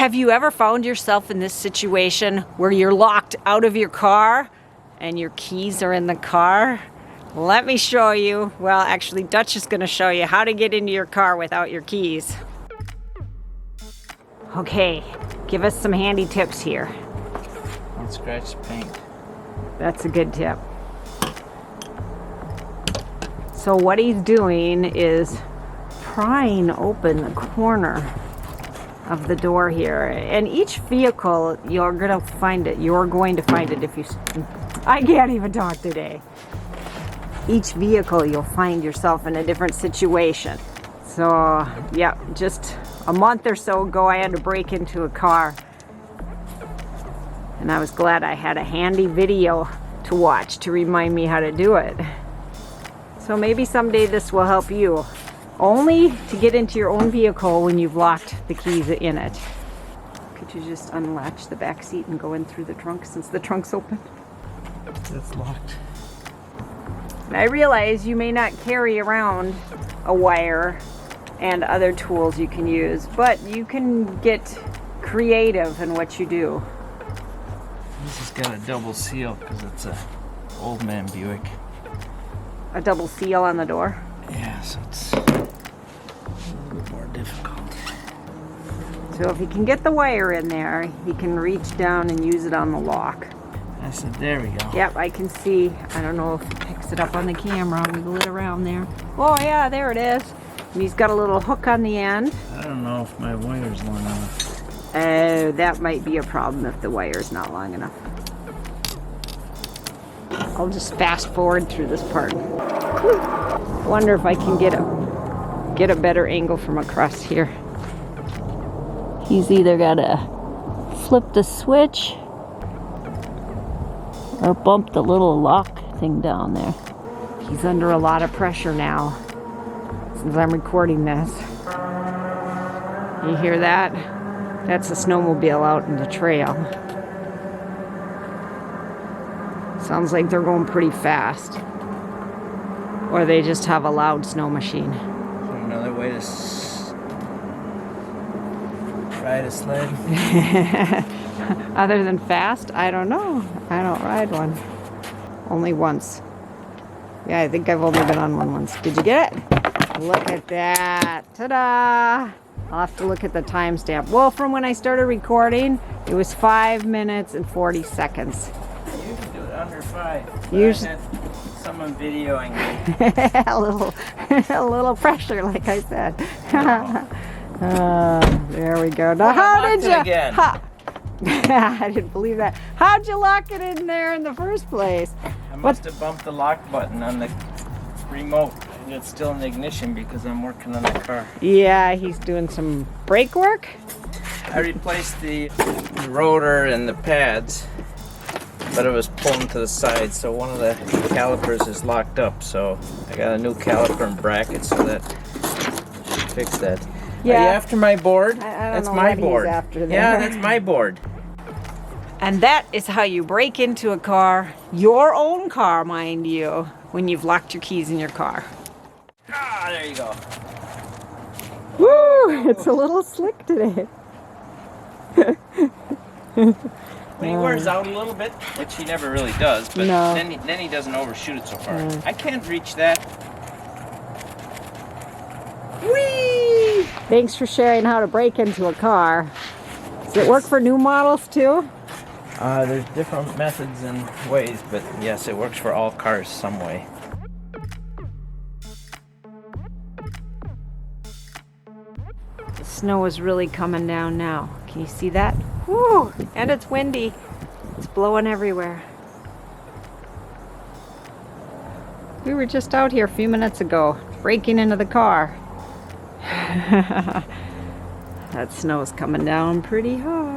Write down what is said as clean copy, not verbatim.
Have you ever found yourself in this situation where you're locked out of your car and your keys are in the car? Let me show you. Well, actually, Dutch is going to show you how to get into your car without your keys. Okay, give us some handy tips here. Don't scratch the paint. That's a good tip. So what he's doing is prying open the corner of the door here, and each vehicle you're going to find it if you I can't even talk today. Each vehicle you'll find yourself in a different situation. So yeah, just a month or so ago I had to break into a car, and I was glad I had a handy video to watch to remind me how to do it. So maybe someday this will help you. Only to get into your own vehicle when you've locked the keys in it. Could you just unlatch the back seat and go in through the trunk since the trunk's open? It's locked. And I realize you may not carry around a wire and other tools you can use, but you can get creative in what you do. This has got a double seal because it's a old man Buick. A double seal on the door? Yeah, so it's a little bit more difficult. So if he can get the wire in there, he can reach down and use it on the lock. I said, there we go. Yep, I can see. I don't know if it picks it up on the camera. Wiggle it around there. Oh yeah, there it is. And he's got a little hook on the end. I don't know if my wire's long enough. Oh, that might be a problem if the wire's not long enough. I'll just fast forward through this part. Wonder if I can get a better angle from across here. He's either got to flip the switch or bump the little lock thing down there. He's under a lot of pressure now since I'm recording this. You hear that? That's a snowmobile out in the trail. Sounds like they're going pretty fast. Or they just have a loud snow machine. So another way to ride a sled? Other than fast, I don't know. I don't ride one. Only once. Yeah, I think I've only been on one once. Did you get it? Look at that. Ta-da! I'll have to look at the timestamp. Well, from when I started recording, it was 5 minutes and 40 seconds. You can do it under 5. Usually, I had someone videoing me. a little pressure, like I said. There we go. Now, how did you? Again. I didn't believe that. How'd you lock it in there in the first place? I must have bumped the lock button on the remote. And it's still in the ignition because I'm working on the car. Yeah, he's doing some brake work. I replaced the rotor and the pads, but it was pulling to the side, so one of the calipers is locked up. So I got a new caliper and bracket, so that should fix that. Yeah. Are you after my board? I don't That's know my what he's board. after there. Yeah, that's my board. And that is how you break into a car, your own car, mind you, when you've locked your keys in your car. Ah, there you go. Woo! It's a little slick today. When he wears out a little bit, which he never really does, but No. then he doesn't overshoot it so far. I can't reach that. Whee! Thanks for sharing how to break into a car. Does it work for new models too? There's different methods and ways, but yes, it works for all cars some way. The snow is really coming down now. Can you see that? Woo! And it's windy. It's blowing everywhere. We were just out here a few minutes ago, breaking into the car. That snow's coming down pretty hard.